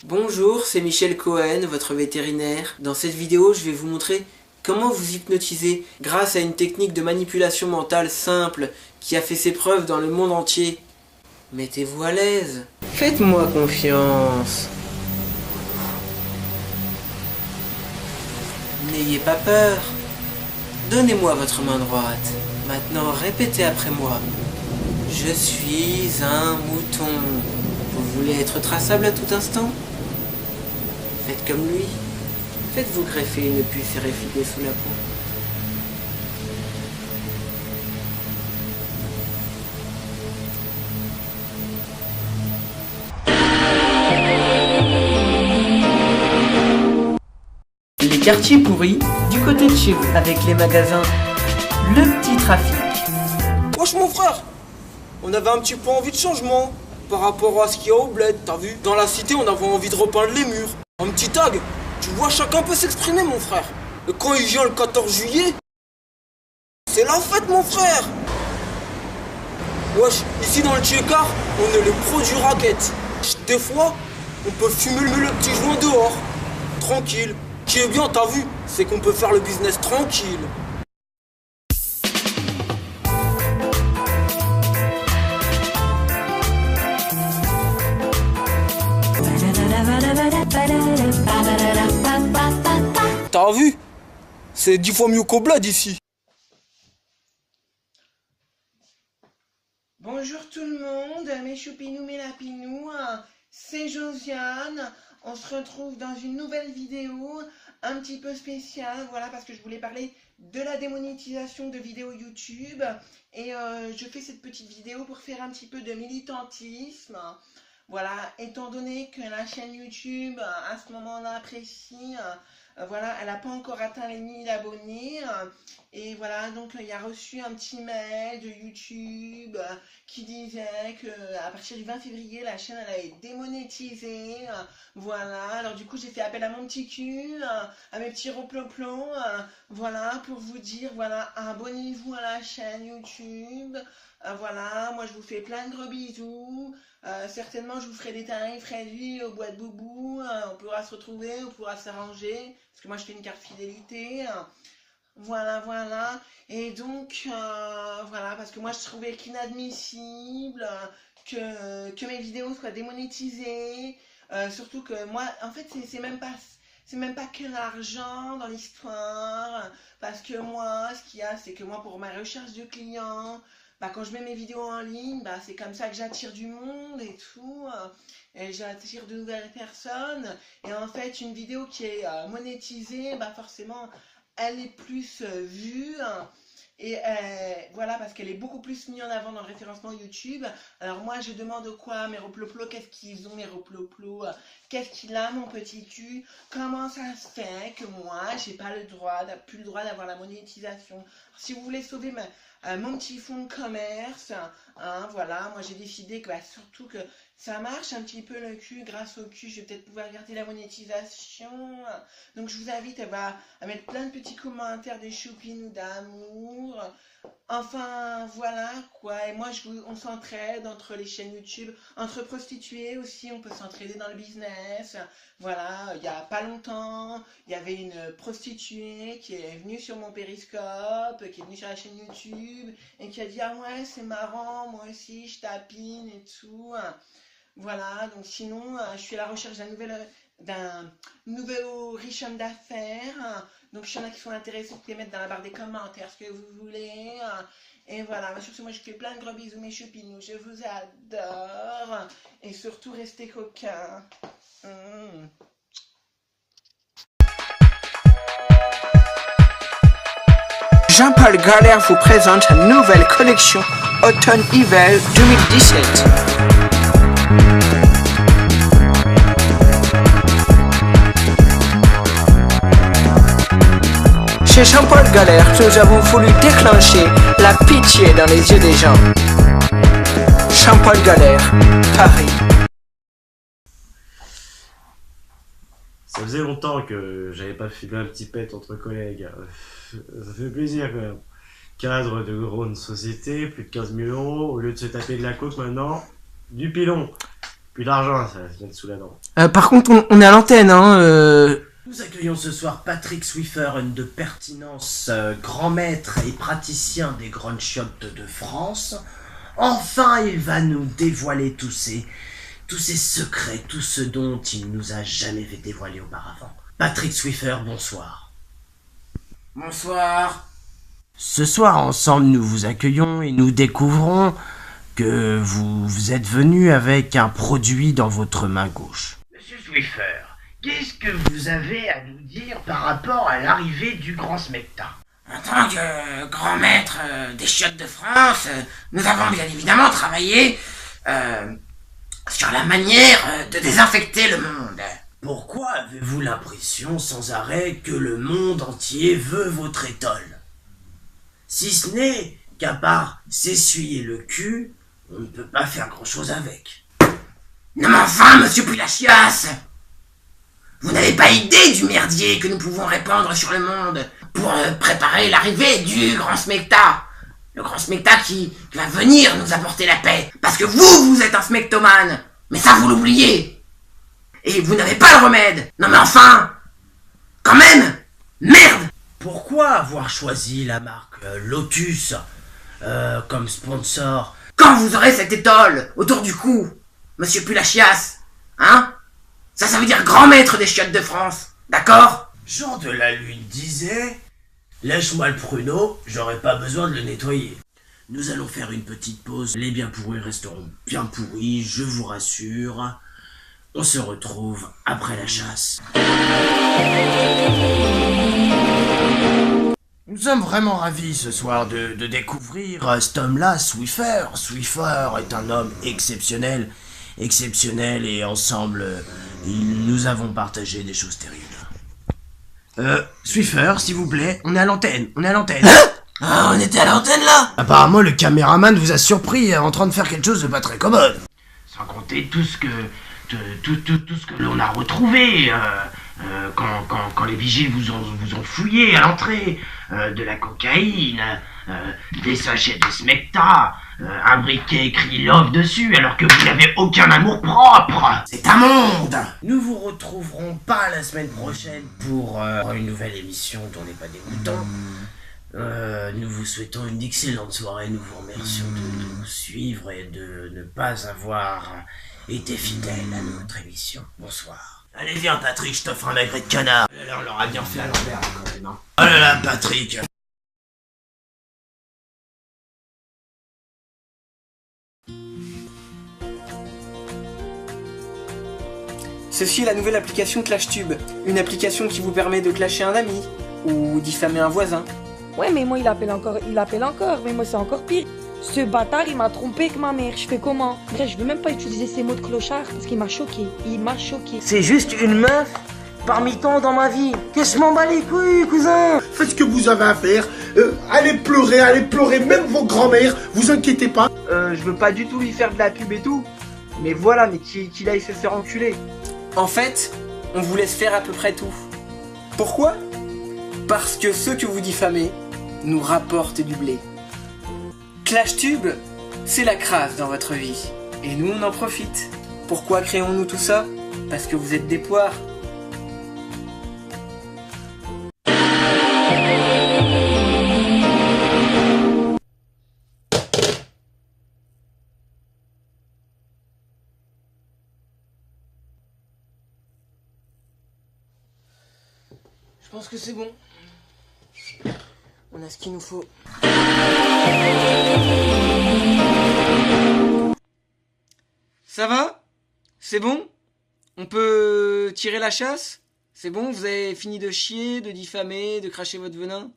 Bonjour, c'est Michel Cohen, votre vétérinaire. Dans cette vidéo, je vais vous montrer comment vous hypnotiser grâce à une technique de manipulation mentale simple qui a fait ses preuves dans le monde entier. Mettez-vous à l'aise. Faites-moi confiance. N'ayez pas peur. Donnez-moi votre main droite. Maintenant, répétez après moi. Je suis un mouton. Vous voulez être traçable à tout instant? Faites comme lui. Faites-vous greffer une puce RFID sous la peau. Les quartiers pourris, du côté de chez vous, avec les magasins, le petit trafic. Wesh mon frère, on avait un petit peu envie de changement par rapport à ce qu'il y a au bled, t'as vu? Dans la cité, on avait envie de repeindre les murs. Un petit tag, tu vois, chacun peut s'exprimer mon frère. Et quand il vient le 14 juillet, c'est la fête mon frère. Wesh, ici dans le Tchékar, on est les pros du racket. Des fois, on peut fumer le petit joint dehors, tranquille. Ce qui est bien, t'as vu, c'est qu'on peut faire le business tranquille. T'as vu? C'est 10 fois mieux qu'au bled ici. Bonjour tout le monde, mes choupinous, mes lapinous, c'est Josiane. On se retrouve dans une nouvelle vidéo un petit peu spéciale, voilà, parce que je voulais parler de la démonétisation de vidéos YouTube. Et je fais cette petite vidéo pour faire un petit peu de militantisme. Voilà, étant donné que la chaîne YouTube, à ce moment-là précis, voilà, elle n'a pas encore atteint les 1000 abonnés. Et voilà, donc il y a reçu un petit mail de YouTube qui disait qu'à partir du 20 février, la chaîne elle allait démonétiser. Voilà, alors du coup j'ai fait appel à mon petit cul, à mes petits reploplons, voilà, pour vous dire, voilà, abonnez-vous à la chaîne YouTube. Voilà, moi je vous fais plein de gros bisous. Certainement je vous ferai des tarifs réduits au Bois de Boubou. On pourra se retrouver, on pourra s'arranger. Parce que moi je fais une carte fidélité. Voilà, voilà. Et donc, voilà, parce que moi je trouvais qu'inadmissible que mes vidéos soient démonétisées. Surtout que moi, en fait, c'est même pas que l'argent dans l'histoire. Parce que moi, ce qu'il y a, c'est que moi, pour ma recherche de clients, bah, quand je mets mes vidéos en ligne, bah, c'est comme ça que j'attire du monde et tout. Et j'attire de nouvelles personnes. Et en fait, une vidéo qui est monétisée, bah, forcément, elle est plus vue. Et voilà, parce qu'elle est beaucoup plus mise en avant dans le référencement YouTube. Alors moi, je demande quoi? Mes reploplos, qu'est-ce qu'ils ont, mes reploplos? Qu'est-ce qu'il a, mon petit cul? Comment ça se fait que moi, j'ai pas le droit, plus le droit d'avoir la monétisation? Alors, si vous voulez sauver mon petit fonds de commerce, hein, voilà, moi j'ai décidé que bah, surtout que ça marche un petit peu le cul, grâce au cul, je vais peut-être pouvoir garder la monétisation. Donc je vous invite à mettre plein de petits commentaires, des choupinous d'amour. Enfin, voilà, quoi. Et moi, on s'entraide entre les chaînes YouTube, entre prostituées aussi, on peut s'entraider dans le business. Voilà, il y a pas longtemps, il y avait une prostituée qui est venue sur mon périscope, qui est venue sur la chaîne YouTube, et qui a dit « Ah ouais, c'est marrant, moi aussi, je tapine et tout ». Voilà, donc sinon, je suis à la recherche d'un nouveau riche homme d'affaires. Donc, s'il y en a qui sont intéressés, vous pouvez mettre dans la barre des commentaires ce que vous voulez. Et voilà, sur ce, moi, je fais plein de gros bisous, mes choupinous. Je vous adore. Et surtout, restez coquins. Jean-Paul Galère vous présente sa nouvelle collection Automne-Hiver 2017. Chez Jean-Paul Galère, nous avons voulu déclencher la pitié dans les yeux des gens. Jean-Paul Galère, Paris. Ça faisait longtemps que j'avais pas filé un petit pet entre collègues. Ça fait plaisir quand même. Cadre de grande société, plus de 15 000 €. Au lieu de se taper de la coke maintenant, du pilon. Puis l'argent, ça vient de sous la dent. Par contre, on est à l'antenne, hein. Nous accueillons ce soir Patrick Swiffer, homme de pertinence, grand maître et praticien des grandes chiottes de France. Enfin, il va nous dévoiler tous ses secrets, tout ce dont il nous a jamais fait dévoiler auparavant. Patrick Swiffer, bonsoir. Bonsoir. Ce soir, ensemble, nous vous accueillons et nous découvrons que vous êtes venu avec un produit dans votre main gauche. Monsieur Swiffer, qu'est-ce que vous avez à nous dire par rapport à l'arrivée du grand smecta? En tant que grand maître des chiottes de France, nous avons bien évidemment travaillé sur la manière de désinfecter le monde. Pourquoi avez-vous l'impression sans arrêt que le monde entier veut votre étole? Si ce n'est qu'à part s'essuyer le cul, on ne peut pas faire grand-chose avec. Non mais enfin, monsieur Pulachias, vous n'avez pas idée du merdier que nous pouvons répandre sur le monde pour préparer l'arrivée du grand smecta. Le grand smecta qui va venir nous apporter la paix. Parce que vous êtes un smectomane. Mais ça, vous l'oubliez. Et vous n'avez pas le remède. Non mais enfin, quand même, merde. Pourquoi avoir choisi la marque Lotus comme sponsor? Quand vous aurez cette étole autour du cou, monsieur Pulachias, hein? Ça veut dire grand maître des chiottes de France, d'accord? Jean de la Lune disait « Lèche-moi le pruneau, j'aurai pas besoin de le nettoyer. » Nous allons faire une petite pause. Les bien pourris resteront bien pourris, je vous rassure. On se retrouve après la chasse. Nous sommes vraiment ravis ce soir de découvrir cet homme-là, Swiffer. Swiffer est un homme exceptionnel et ensemble, nous avons partagé des choses terribles. Swiffer, s'il vous plaît, on est à l'antenne. Ah, on était à l'antenne là? Apparemment, le caméraman vous a surpris en train de faire quelque chose de pas très commode. Sans compter tout ce que l'on a retrouvé quand les vigiles vous ont fouillé à l'entrée, de la cocaïne, des sachets de smecta, un briquet écrit Love dessus alors que vous n'avez aucun amour propre. C'est un monde. Nous vous retrouverons pas la semaine prochaine pour une nouvelle émission dont n'est pas dégoûtant. Nous vous souhaitons une excellente soirée, nous vous remercions de nous suivre et de ne pas avoir été fidèle à notre émission. Bonsoir. Allez viens Patrick, je t'offre un magret de canard. Oh là là, on leur a bien fait à l'envers quand même. Hein. Oh là là Patrick. Ceci est la nouvelle application ClashTube, une application qui vous permet de clasher un ami ou diffamer un voisin. Ouais, mais moi il appelle encore, mais moi c'est encore pire. Ce bâtard il m'a trompé avec ma mère, je fais comment? Bref, je veux même pas utiliser ces mots de clochard parce qu'il m'a choqué, C'est juste une meuf parmi tant dans ma vie. Qu'est-ce que je m'en bats les couilles, cousin? Faites ce que vous avez à faire, allez pleurer, même vos grands-mères, vous inquiétez pas. Je veux pas du tout lui faire de la pub et tout, mais voilà, mais qu'il aille se faire enculer. En fait, on vous laisse faire à peu près tout. Pourquoi? Parce que ceux que vous diffamez nous rapportent du blé. ClashTube, c'est la crasse dans votre vie. Et nous, on en profite. Pourquoi créons-nous tout ça? Parce que vous êtes des poires. Je pense que c'est bon. On a ce qu'il nous faut. Ça va? C'est bon? On peut tirer la chasse? C'est bon? Vous avez fini de chier, de diffamer, de cracher votre venin?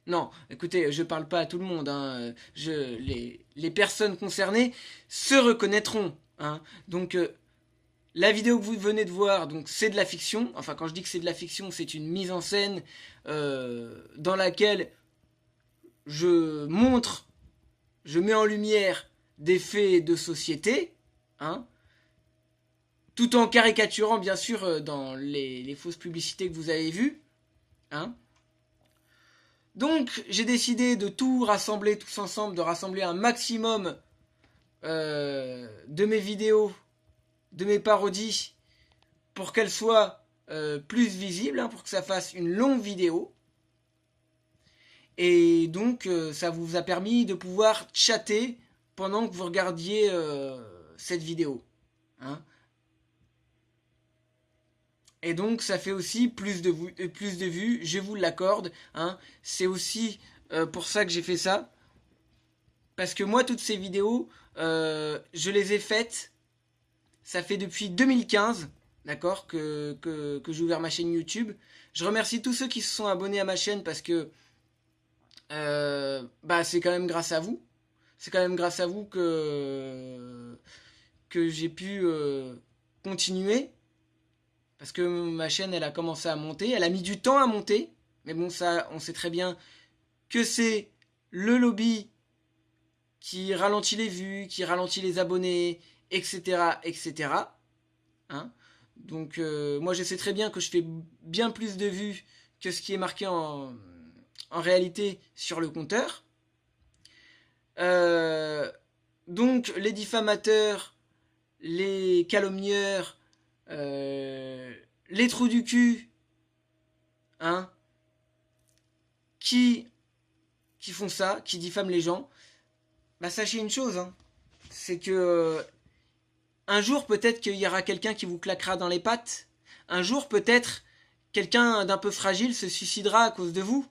Non, écoutez, je parle pas à tout le monde, hein. Les personnes concernées se reconnaîtront, hein. Donc, la vidéo que vous venez de voir, donc c'est de la fiction. Enfin, quand je dis que c'est de la fiction, c'est une mise en scène dans laquelle je montre, je mets en lumière des faits de société, hein, tout en caricaturant, bien sûr, dans les fausses publicités que vous avez vues, hein. Donc, j'ai décidé de tout rassembler tous ensemble, de rassembler un maximum de mes vidéos, de mes parodies, pour qu'elles soient plus visibles, hein, pour que ça fasse une longue vidéo. Et donc, ça vous a permis de pouvoir chatter pendant que vous regardiez cette vidéo, hein. Et donc, ça fait aussi plus de vues, je vous l'accorde, hein. C'est aussi pour ça que j'ai fait ça. Parce que moi, toutes ces vidéos, je les ai faites, ça fait depuis 2015, d'accord, que j'ai ouvert ma chaîne YouTube. Je remercie tous ceux qui se sont abonnés à ma chaîne parce que c'est quand même grâce à vous. C'est quand même grâce à vous que j'ai pu continuer. Parce que ma chaîne, elle a commencé à monter. Elle a mis du temps à monter. Mais bon, ça, on sait très bien que c'est le lobby qui ralentit les vues, qui ralentit les abonnés, etc., etc. Hein, donc, moi, je sais très bien que je fais bien plus de vues que ce qui est marqué en réalité sur le compteur. Donc, les diffamateurs, les calomnieurs, les trous du cul, hein, qui font ça, qui diffament les gens, bah sachez une chose, hein, c'est que un jour peut-être qu'il y aura quelqu'un qui vous claquera dans les pattes, un jour peut-être quelqu'un d'un peu fragile se suicidera à cause de vous.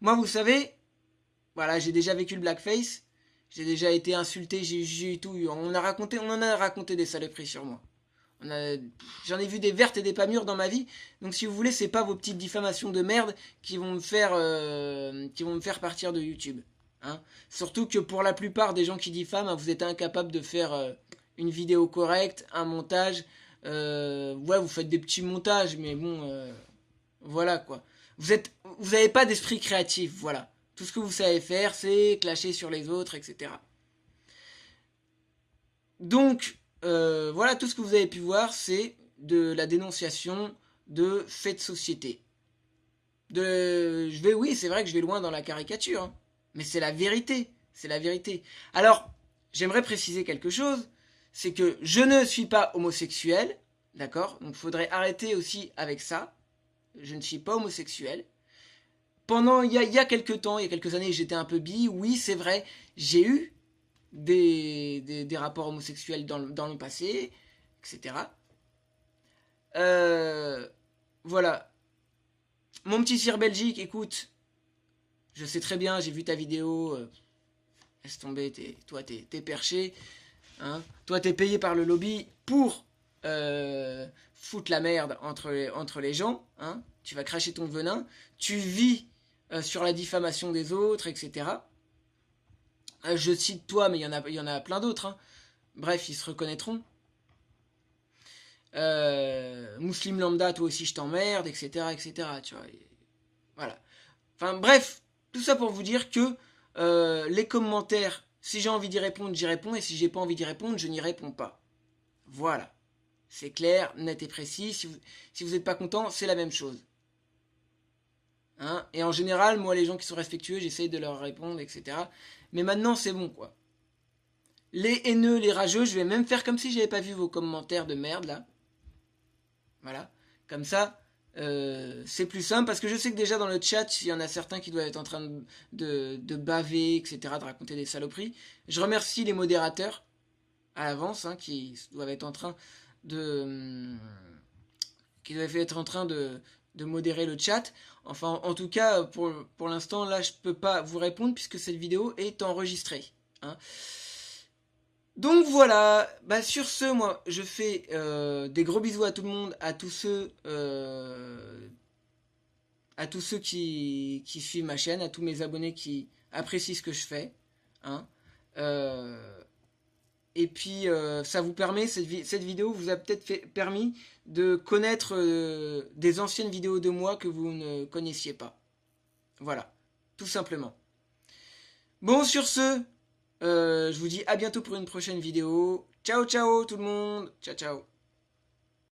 Moi, vous savez, voilà, j'ai déjà vécu le blackface. J'ai déjà été insulté, j'ai eu tout. On en a raconté des saloperies sur moi. J'en ai vu des vertes et des pas mûres dans ma vie. Donc si vous voulez, c'est pas vos petites diffamations de merde qui vont me faire partir de YouTube. Hein. Surtout que pour la plupart des gens qui diffament, vous êtes incapables de faire une vidéo correcte, un montage. Ouais, vous faites des petits montages, mais bon, voilà quoi. Vous avez pas d'esprit créatif, voilà. Tout ce que vous savez faire, c'est clasher sur les autres, etc. Donc, voilà, tout ce que vous avez pu voir, c'est de la dénonciation de faits de société. Oui, c'est vrai que je vais loin dans la caricature, hein, mais c'est la vérité, c'est la vérité. Alors, j'aimerais préciser quelque chose, c'est que je ne suis pas homosexuel, d'accord? Donc, il faudrait arrêter aussi avec ça. Je ne suis pas homosexuel. Pendant, il y a quelques temps, il y a quelques années, j'étais un peu bi. Oui, c'est vrai, j'ai eu des rapports homosexuels dans le passé, etc. Voilà. Mon petit Sir Belgique, écoute, je sais très bien, j'ai vu ta vidéo. Laisse tomber, toi, t'es perché. Hein. Toi, t'es payé par le lobby pour foutre la merde entre les gens. Hein. Tu vas cracher ton venin. Tu vis sur la diffamation des autres, etc. Je cite toi, mais il y en a plein d'autres. Hein. Bref, ils se reconnaîtront. Muslim lambda, toi aussi je t'emmerde, etc., etc. Tu vois, voilà. Enfin bref, tout ça pour vous dire que les commentaires, si j'ai envie d'y répondre, j'y réponds, et si j'ai pas envie d'y répondre, je n'y réponds pas. Voilà. C'est clair, net et précis. Si vous n'êtes pas content, c'est la même chose. Hein, et en général, moi, les gens qui sont respectueux, j'essaye de leur répondre, etc. Mais maintenant, c'est bon, quoi. Les haineux, les rageux, je vais même faire comme si j'avais pas vu vos commentaires de merde, là. Voilà. Comme ça, c'est plus simple, parce que je sais que déjà dans le chat, il y en a certains qui doivent être en train de baver, etc., de raconter des saloperies. Je remercie les modérateurs, à l'avance, hein, qui doivent être en train de modérer le chat. Enfin, en tout cas, pour l'instant, là, je peux pas vous répondre puisque cette vidéo est enregistrée. Hein. Donc voilà, bah, sur ce, moi, je fais des gros bisous à tout le monde, à tous ceux à tous ceux qui suivent ma chaîne, à tous mes abonnés qui apprécient ce que je fais. Hein. Et puis, ça vous permet, cette vidéo vous a peut-être permis de connaître des anciennes vidéos de moi que vous ne connaissiez pas. Voilà, tout simplement. Bon, sur ce, je vous dis à bientôt pour une prochaine vidéo. Ciao, ciao tout le monde. Ciao, ciao.